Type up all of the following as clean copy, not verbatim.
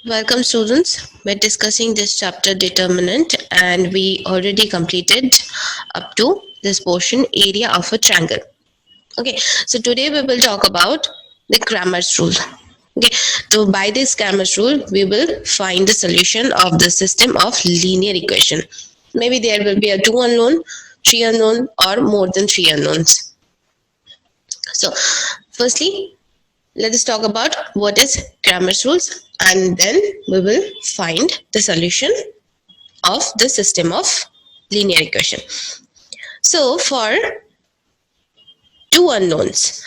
Welcome students. We're discussing this chapter determinant and we already completed up to this portion area of a triangle. Okay, so today we will talk about the Cramer's rule. Okay, so by this Cramer's rule, we will find the solution of the system of linear equation. Maybe there will be a 2 unknown, 3 unknown or more than 3 unknowns. So firstly, let us talk about what is Cramer's rules and then we will find the solution of the system of linear equation. So for two unknowns,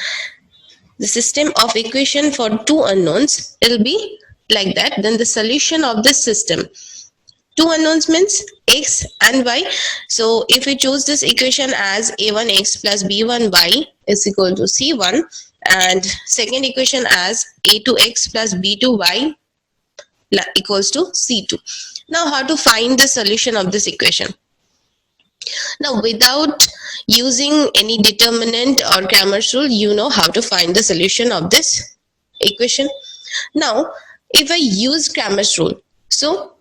the system of equation for two unknowns will be like that. Then the solution of this system, two unknowns means x and y. So if we choose this equation as a1x plus b1y is equal to c1 and second equation as a2x plus b2y equals to c2. Now how to find the solution of this equation? Now without using any determinant or Cramer's rule, you know how to find the solution of this equation. Now if I use Cramer's rule, so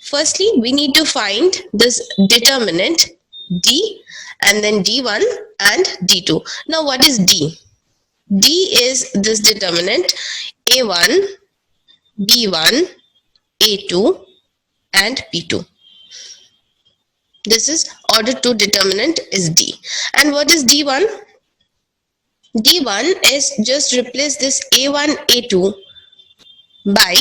firstly we need to find this determinant d and then d1 and d2. Now what is d? D is this determinant a1, b1, a2 and b2. This is order 2 determinant is d. And what is d1? d1 is just replace this a1, a2 by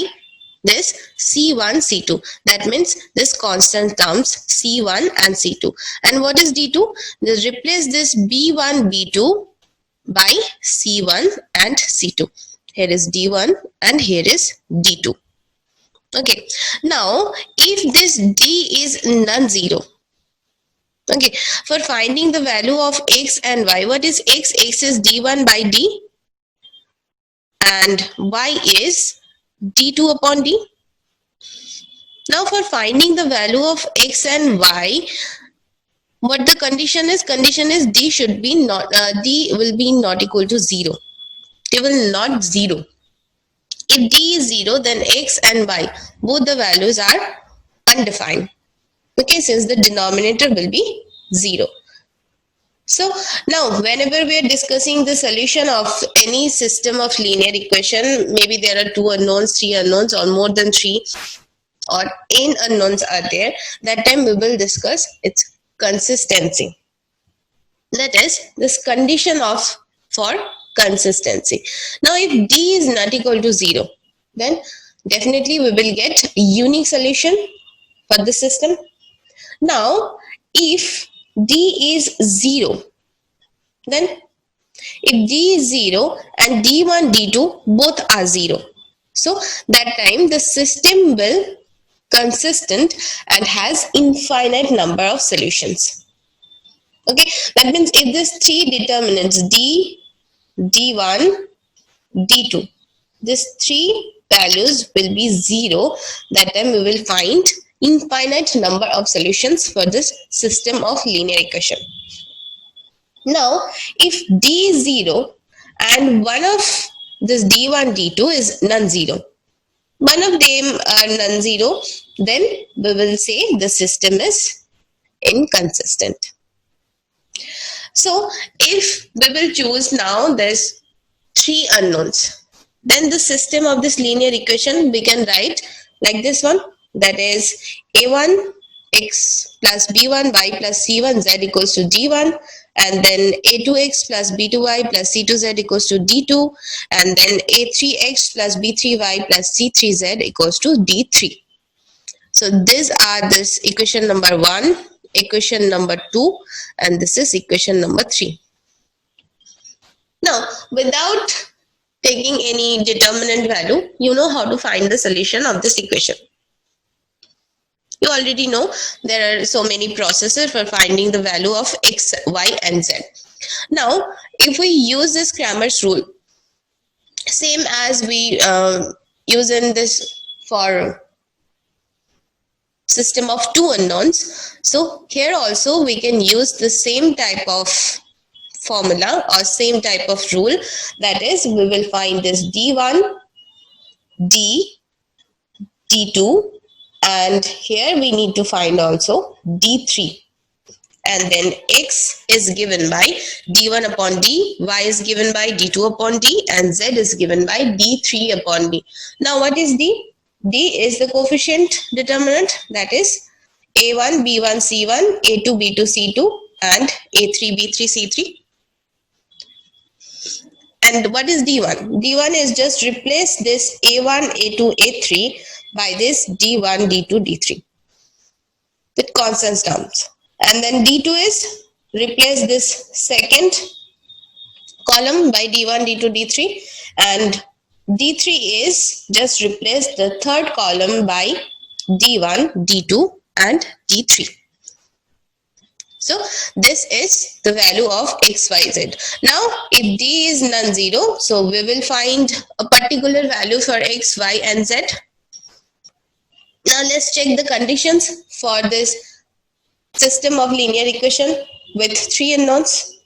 this c1, c2. That means this constant terms c1 and c2. And what is d2? Just replace this b1, b2 by c1 and c2. Here is d1 and here is d2. Okay, now if this d is non-zero, okay, for finding the value of x and y, what is x? X is d1 by d and y is d2 upon d. Now for finding the value of x and y, what the condition is? Condition is d should be not d will be not equal to 0. They will not 0. If d is 0, then x and y, both the values are undefined. Okay, since the denominator will be 0. So now whenever we are discussing the solution of any system of linear equation, maybe there are 2 unknowns, 3 unknowns or more than 3 or n unknowns are there, that time we will discuss its consistency. That is this condition of for consistency. Now if d is not equal to 0, then definitely we will get a unique solution for the system. Now if d is 0, then if d is 0 and d1, d2 both are 0, so that time the system will consistent and has infinite number of solutions. Okay, that means if this 3 determinants d, d1, d2, these 3 values will be 0, that time we will find infinite number of solutions for this system of linear equation. Now if d is 0 and one of this d1, d2 is non-zero, one of them are non-zero, then we will say the system is inconsistent. So if we will choose now this 3 unknowns, then the system of this linear equation we can write like this one, that is a1 x plus b1 y plus c1 z equals to d1, and then a2x plus b2y plus c2z equals to d2, and then a3x plus b3y plus c3z equals to d3. So these are this equation number 1, equation number 2, and this is equation number 3. Now without taking any determinant value, you know how to find the solution of this equation. You already know there are so many processes for finding the value of x, y and z. Now if we use this Cramer's rule, same as we use in this for system of 2 unknowns, so here also we can use the same type of formula or same type of rule, that is we will find this d1, d D2, and here we need to find also D3. And then x is given by d1 upon d, y is given by d2 upon d, and z is given by d3 upon d. Now what is d? D is the coefficient determinant, that is a1, b1, c1, a2, b2, c2, and a3, b3, c3. And what is d1? D1 is just replace this a1, a2, a3 by this d1, d2, d3 with constant terms. And then D2 is replace this second column by D1, D2, D3, and D3 is just replace the third column by D1, D2, and D3. So this is the value of x, y, z. Now if D is non-zero, so we will find a particular value for x, y, and z. Now let's check the conditions for this system of linear equation with three unknowns.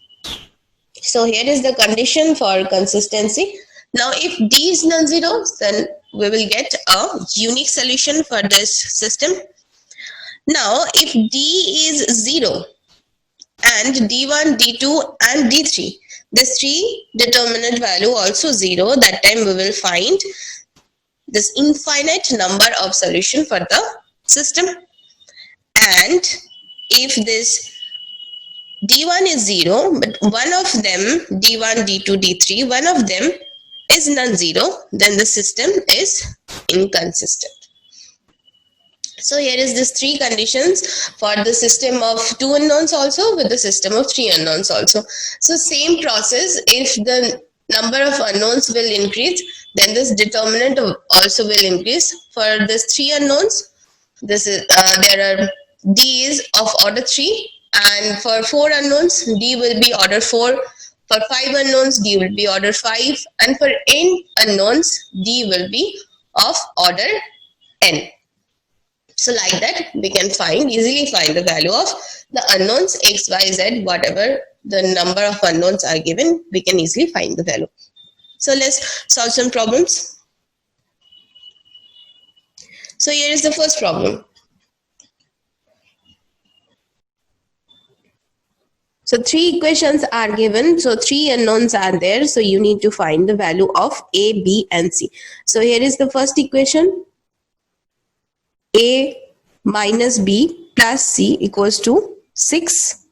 So here is the condition for consistency. Now if D is non-zero, then we will get a unique solution for this system. Now if D is 0 and D1, D2 and D3, this three determinant value also 0, that time we will find this infinite number of solution for the system. And if this D1 is 0, but one of them, D1, D2, D3, one of them is non-zero, then the system is inconsistent. So here is this three conditions for the system of two unknowns also, with the system of three unknowns also. So same process, if the number of unknowns will increase, then this determinant also will increase. For this three unknowns, this is there are D is of order 3, and for 4 unknowns, D will be order 4. For 5 unknowns, D will be order 5, and for n unknowns, D will be of order n. So like that, we can easily find the value of the unknowns x, y, z, whatever the number of unknowns are given, we can easily find the value. So let's solve some problems. So here is the first problem. So three equations are given. So three unknowns are there. So you need to find the value of A, B, and C. So here is the first equation. A minus B plus C equals to 6.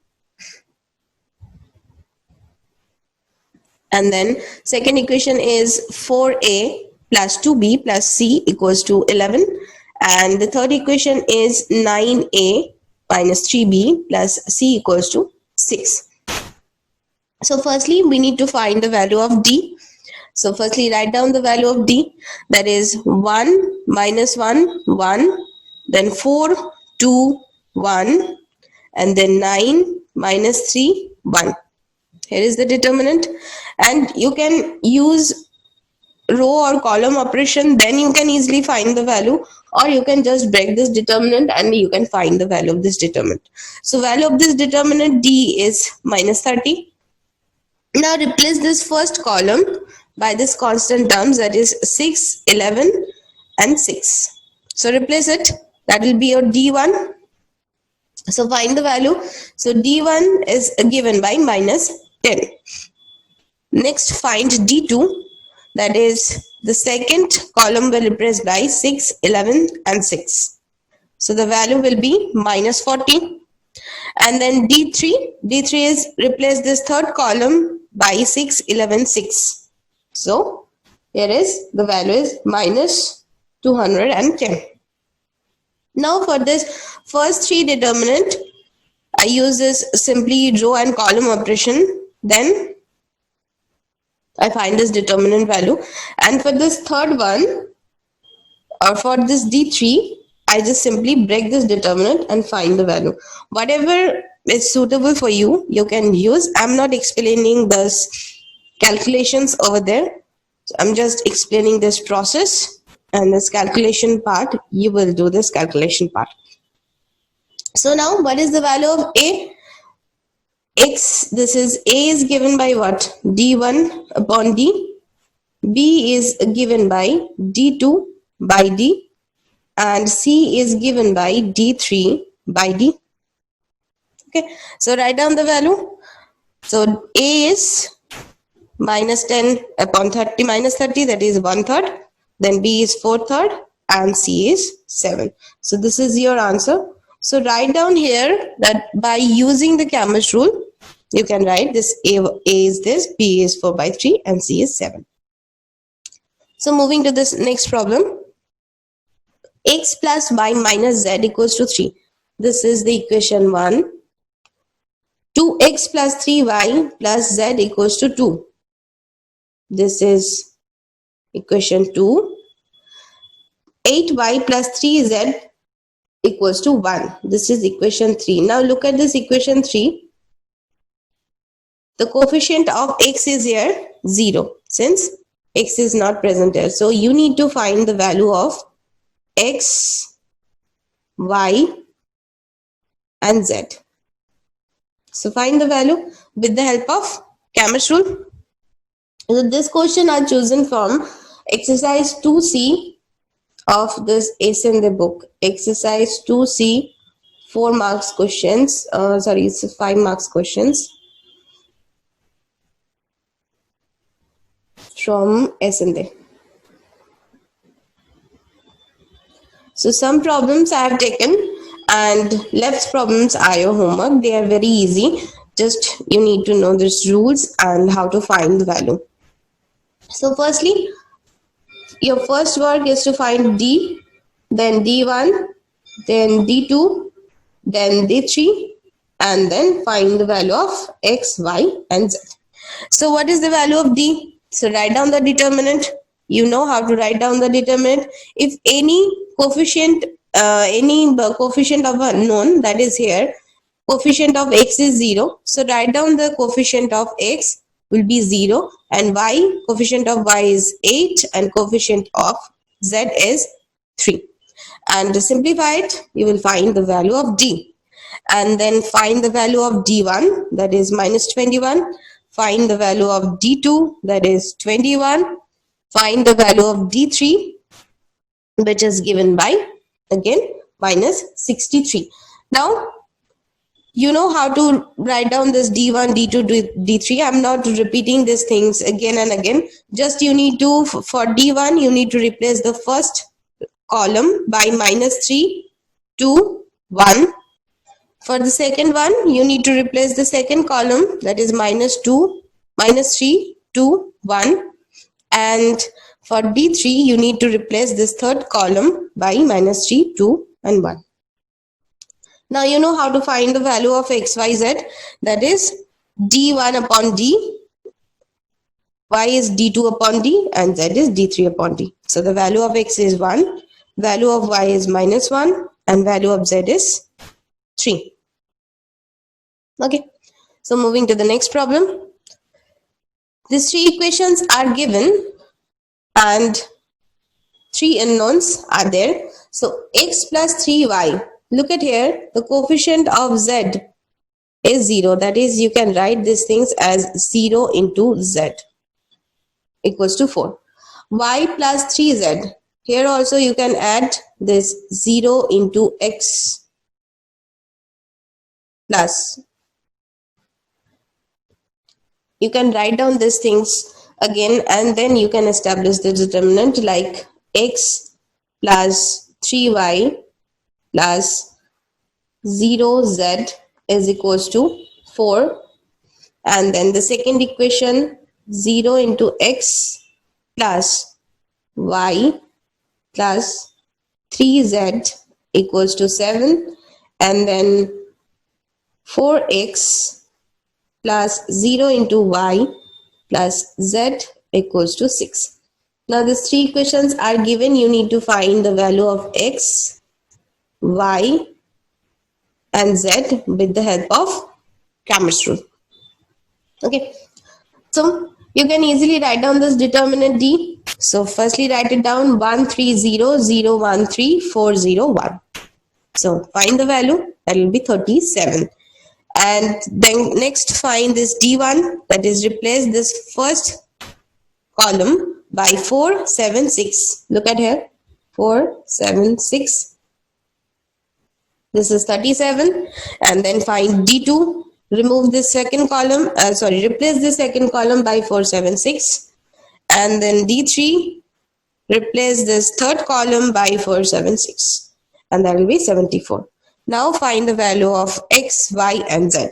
And then second equation is 4A plus 2B plus C equals to 11. And the third equation is 9A minus 3B plus C equals to 6. So firstly, we need to find the value of D. So firstly, write down the value of D. That is 1 minus 1, 1. Then 4, 2, 1. And then 9 minus 3, 1. Here is the determinant. And you can use row or column operation. Then you can easily find the value. Or you can just break this determinant and you can find the value of this determinant. So value of this determinant D is minus 30. Now replace this first column by this constant terms, that is 6, 11 and 6. So replace it. That will be your D1. So find the value. So D1 is given by minus 10. Next find D2. That is the second column will replace by 6, 11 and 6. So the value will be minus 40. And then D3 is replace this third column by 6, 11, 6. So here is the value is minus 210. Now for this first three determinant, I use this simply row and column operation. Then I find this determinant value, and for this third one, or for this D3, I just simply break this determinant and find the value. Whatever is suitable for you, you can use. I'm not explaining this calculations over there. So I'm just explaining this process, and this calculation part, you will do this calculation part. So now what is the value of A? X, this is A is given by what? D1 upon D. B is given by D2 by D. and C is given by D3 by D. Okay, so write down the value. So A is minus 10 upon 30 minus 30, that is 1/3. Then B is 4/3 and C is 7. So this is your answer. So write down here that by using the Camus rule, you can write this A is this, B is 4/3 and C is 7. So moving to this next problem. X plus y minus z equals to 3. This is the equation 1. 2x plus 3y plus z equals to 2. This is equation 2. 8y plus 3z equals to 1. This is equation 3. Now look at this equation 3. The coefficient of x is here 0 since x is not present here. So you need to find the value of x, y and z. So find the value with the help of Camus rule. So this question are chosen from exercise 2C of this Ascende book. Exercise 2C, 4 marks questions. Sorry, it's 5 marks questions from Ascende. So some problems I have taken and left problems are your homework. They are very easy. Just you need to know these rules and how to find the value. So firstly, your first work is to find D, then D1, then D2, then D3, and then find the value of X, Y, and Z. So what is the value of D? So write down the determinant. You know how to write down the determinant. If any coefficient of a known, that is here, coefficient of X is 0. So write down the coefficient of X will be 0 and Y, coefficient of Y is 8 and coefficient of Z is 3. And to simplify it, you will find the value of D. And then find the value of D1, that is minus 21. Find the value of D2, that is 21. Find the value of D3, which is given by, again, minus 63. Now, you know how to write down this D1, D2, D3. I'm not repeating these things again and again. Just you need to, for D1, you need to replace the first column by minus 3, 2, 1. For the second one, you need to replace the second column, that is minus 2, minus 3, 2, 1. And for D3, you need to replace this third column by minus 3, 2, and 1. Now you know how to find the value of X, Y, Z. That is D1 upon D, Y is D2 upon D, and Z is D3 upon D. So the value of X is 1, value of Y is minus 1, and value of Z is 3. Okay, so moving to the next problem. These 3 equations are given and 3 unknowns are there. So X plus 3Y. Look at here, the coefficient of Z is 0. That is, you can write these things as 0 into Z equals to 4. Y plus 3Z. Here also you can add this 0 into X plus. You can write down these things again and then you can establish the determinant like X plus 3Y plus 0Z is equals to 4. And then the second equation, 0 into X plus Y plus 3Z equals to 7. And then 4X plus 0 into Y plus Z equals to 6. Now these 3 equations are given. You need to find the value of X, Y, and Z with the help of Camus rule. Okay, so you can easily write down this determinant D. So firstly write it down 130,013,401. So find the value, that will be 37. And then next find this D1, that is replace this first column by 4, 7, 6. Look at here, 4, 7, 6. This is 37. And then find D2. Remove this second column. Replace the second column by 4, 7, 6. And then D3. Replace this third column by 4, 7, 6. And that will be 74. Now find the value of X, Y, and Z.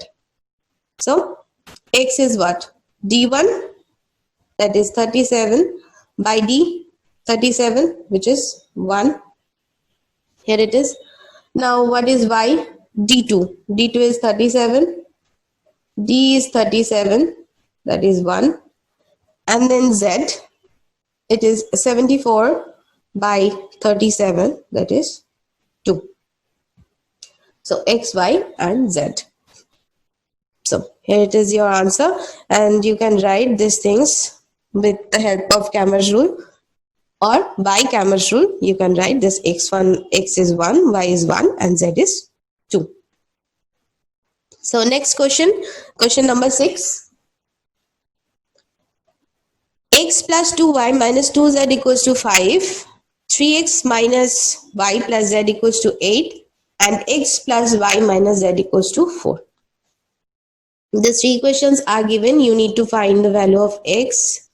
So X is what? D1, that is 37 by D, 37, which is 1. Here it is. Now what is Y? D2. D2 is 37. D is 37, that is 1. And then Z, it is 74 by 37, that is 2. So X, Y, and Z. So here it is your answer, and you can write these things with the help of Cramer's rule, or by Cramer's rule you can write this X is 1, Y is 1, and Z is 2. So next question number 6. X plus 2y minus 2z equals to 5, 3x minus y plus z equals to 8, and x plus y minus z equals to 4. The three questions are given. You need to find the value of x,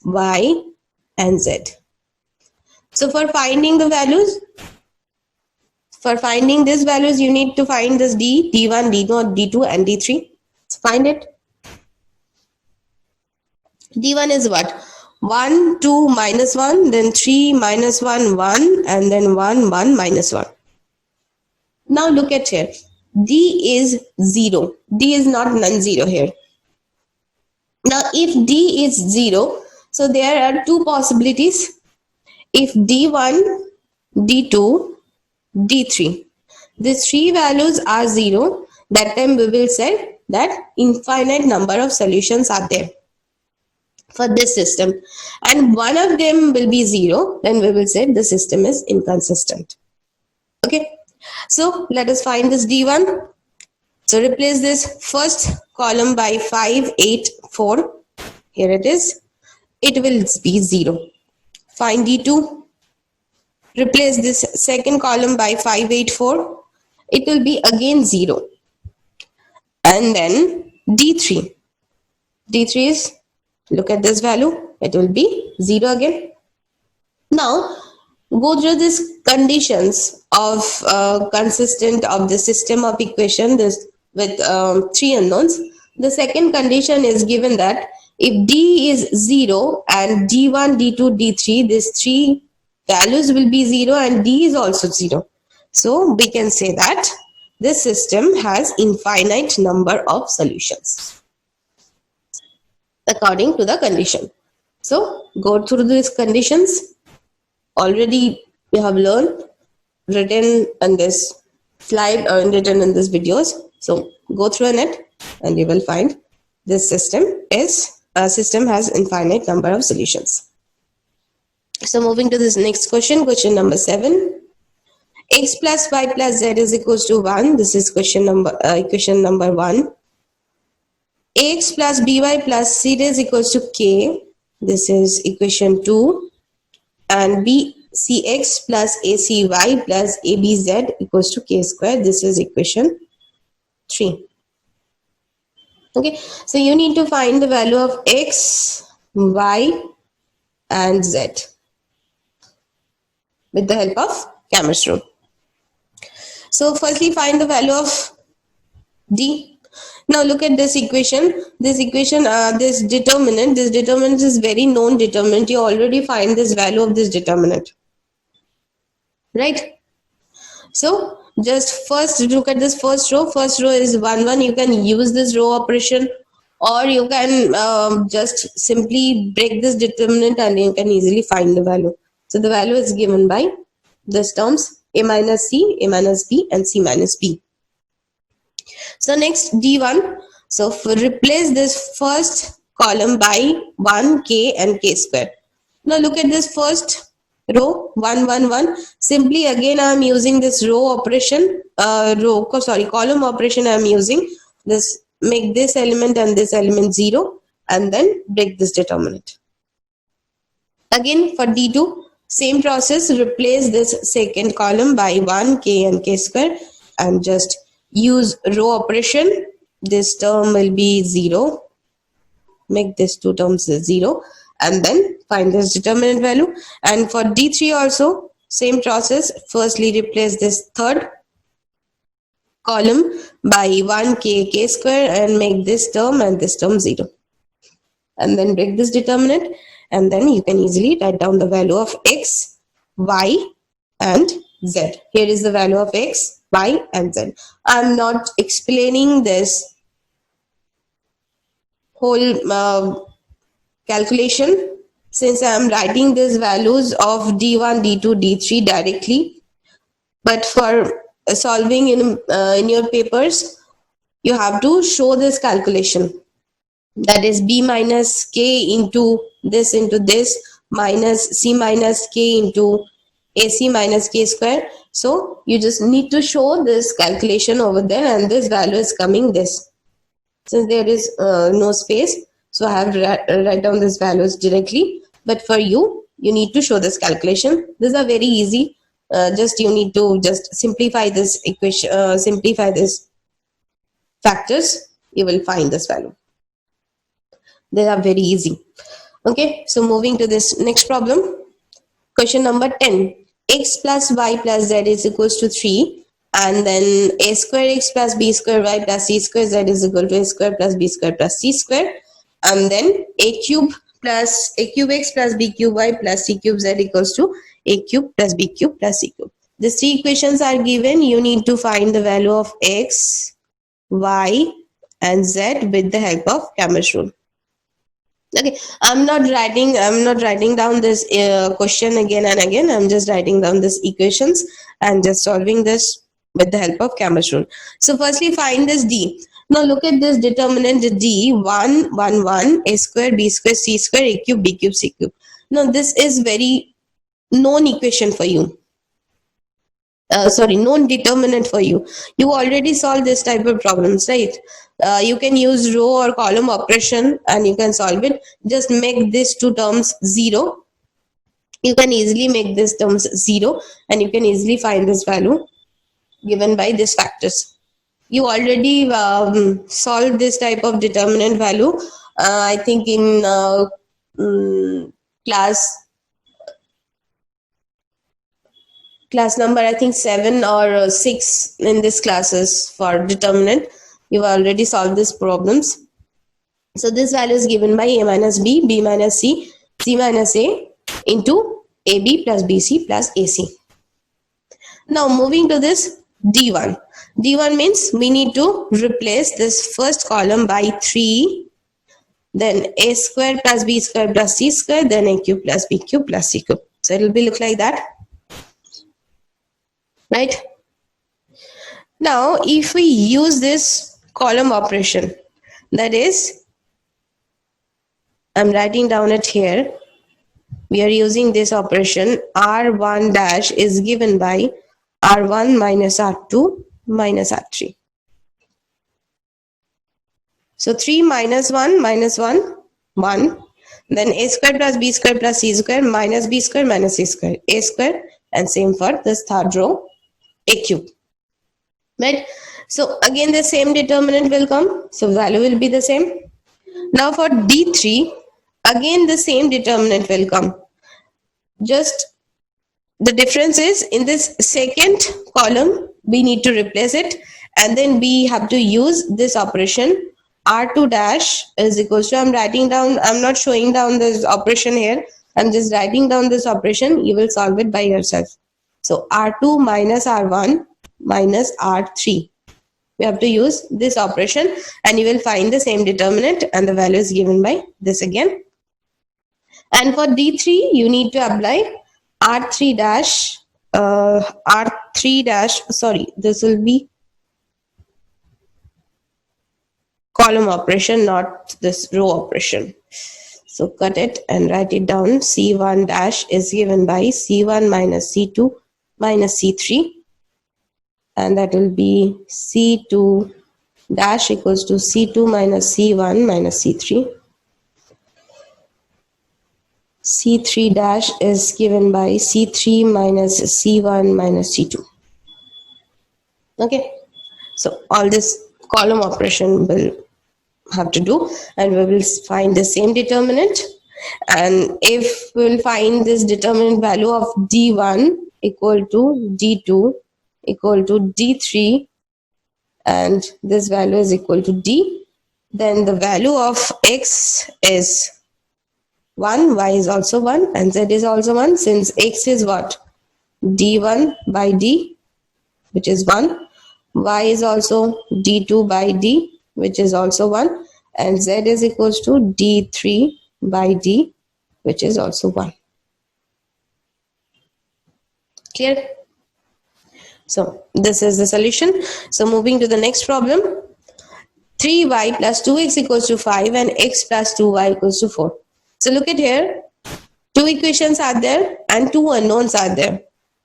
y, and z. So for finding the values, these values, you need to find this D, D1, D0, D2, and D3. So find it. D1 is what? 1, 2, minus 1, then 3, minus 1, 1, and then 1, 1, minus 1. Now look at here. D is 0. D is not non-zero here. Now if D is 0, so there are two possibilities. If D1, D2, D3, these three values are 0, that time we will say that infinite number of solutions are there for this system, and one of them will be 0, then we will say the system is inconsistent. Okay, so let us find this D1. So replace this first column by 5, 8, 4. Here it is. It will be 0. Find D2. Replace this second column by 5, 8, 4. It will be again 0. And then D3. D3 is, look at this value. It will be 0 again. Now go through these conditions of consistent of the system of equation this with three unknowns. The second condition is given that if D is 0 and D1, D2, D3, these three values will be 0 and D is also 0. So we can say that this system has infinite number of solutions according to the condition. So go through these conditions. Already we have learned, written in this slide or written in these videos. So go through it and you will find this system has infinite number of solutions. So moving to this next question number 7. X plus y plus z is equals to 1. This is equation number 1. Ax plus by plus c is equals to k. This is equation 2. And bcx plus acy plus abz equals to k square. This is equation 3. Okay, so you need to find the value of x, y, and z with the help of Cramer's rule. So firstly find the value of d. Now look at this equation. This determinant is very known determinant. You already find this value of this determinant, right? So just first look at this first row. First row is 1, 1. You can use this row operation, or you can just simply break this determinant and you can easily find the value. So the value is given by these terms: a minus c, a minus b, and c minus b. So next D1. So replace this first column by 1, k, and k square. Now look at this first row 1, 1, 1. Simply again I am using this row operation, column operation. I am using this, make this element and this element 0, and then break this determinant. Again for D2, Same process, replace this second column by 1 k and k square and just use row operation. This term will be 0. Make this two terms 0 and then find this determinant value. And for D3 also, same process. Firstly, replace this third column by 1 k k square and make this term and this term 0. And then break this determinant, and then you can easily write down the value of x, y, and z. Here is the value of x, y, and z. I'm not explaining this whole calculation since I am writing these values of D1, D2, D3 directly. But for solving in your papers, you have to show this calculation. That is b minus k into this minus c minus k into ac minus k square. So you just need to show this calculation over there, and this value is coming this. Since there is no space, so I have write down these values directly. But for you need to show this calculation. These are very easy. Just you need to just simplify this equation, simplify this factors. You will find this value. They are very easy. Okay, so moving to this next problem. Question number 10. X plus y plus z is equals to 3. And then a square x plus b square y plus c square z is equal to a square plus b square plus c square. And then a cube x plus b cube y plus c cube z equals to a cube plus b cube plus c cube. The three equations are given. You need to find the value of x, y, and z with the help of Cramer's rule. Okay, I'm not writing down this question again and again. I'm just writing down these equations and just solving this with the help of Cramer's rule. So firstly, find this d. Now look at this determinant d, 1, 1, 1, a square, b square, c square, a cube, b cube, c cube. Now this is very known equation for you. Known determinant for you. You already solved this type of problems, right? You can use row or column operation and you can solve it. Just make these two terms 0. You can easily make these terms 0 and you can easily find this value given by these factors. You already solved this type of determinant value. I think in class number, I think 7 or 6 in this classes for determinant. You've already solved these problems. So this value is given by a minus b, b minus c, c minus a into ab plus bc plus ac. Now moving to this d1. d1 means we need to replace this first column by 3, then a square plus b square plus c square, then a cube plus b cube plus c cube. So it will be look like that. Right? Now, if we use this column operation, that is, I'm writing down it here. We are using this operation. R1 dash is given by R1 minus R2 minus R3. So 3 minus 1 minus 1, 1. Then a square plus b square plus c square minus b square minus c square, a square, and same for this third row, a cube. Right? So again the same determinant will come. So value will be the same. Now for D3, again the same determinant will come. Just the difference is in this second column we need to replace it, and then we have to use this operation. R2 dash is equals to, I'm writing down, I'm not showing down this operation here. I'm just writing down this operation. You will solve it by yourself. So R2 minus R1 minus R3. We have to use this operation and you will find the same determinant and the value is given by this again. And for D3, you need to apply R3 dash, this will be column operation, not this row operation. So cut it and write it down. C1 dash is given by C1 minus C2 minus C3. And that will be C2 dash equals to C2 minus C1 minus C3. C3 dash is given by C3 minus C1 minus C2. Okay, so all this column operation will have to do, and we will find the same determinant. And if we will find this determinant value of D1 equal to D2 equal to D3, and this value is equal to D, then the value of X is 1, Y is also 1, and Z is also 1, since X is what? D1 by D, which is 1. Y is also D2 by D, which is also 1. And Z is equals to D3 by D, which is also 1. Clear? So this is the solution. So moving to the next problem. 3y plus 2x equals to 5 and x plus 2y equals to 4. So look at here. Two equations are there and two unknowns are there.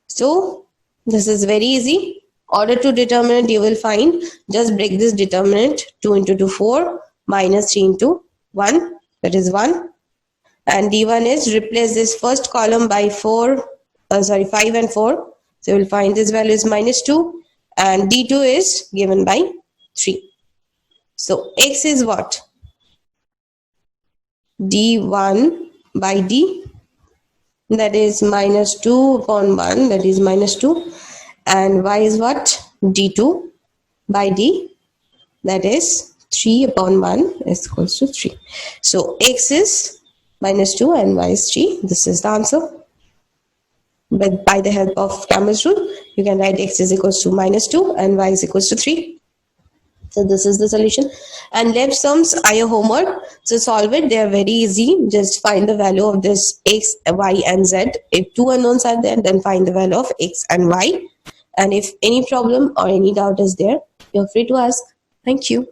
So this is very easy. Order to determinant you will find. Just break this determinant. 2 into 2, 4. Minus 3 into 1. That is 1. And D1 is replace this first column by 5 and 4. So you will find this value is minus 2. And D2 is given by 3. So X is what? D1 by D. That is minus 2 upon 1. That is minus 2. And Y is what? D2 by D. That is 3 upon 1 is equals to 3. So X is minus 2 and Y is 3. This is the answer. But by the help of Campbell's rule, you can write X is equals to minus 2 and Y is equals to 3. So this is the solution. And left sums are your homework. So solve it. They are very easy. Just find the value of this X, Y and Z. If two unknowns are there, then find the value of X and Y. And if any problem or any doubt is there, you're free to ask. Thank you.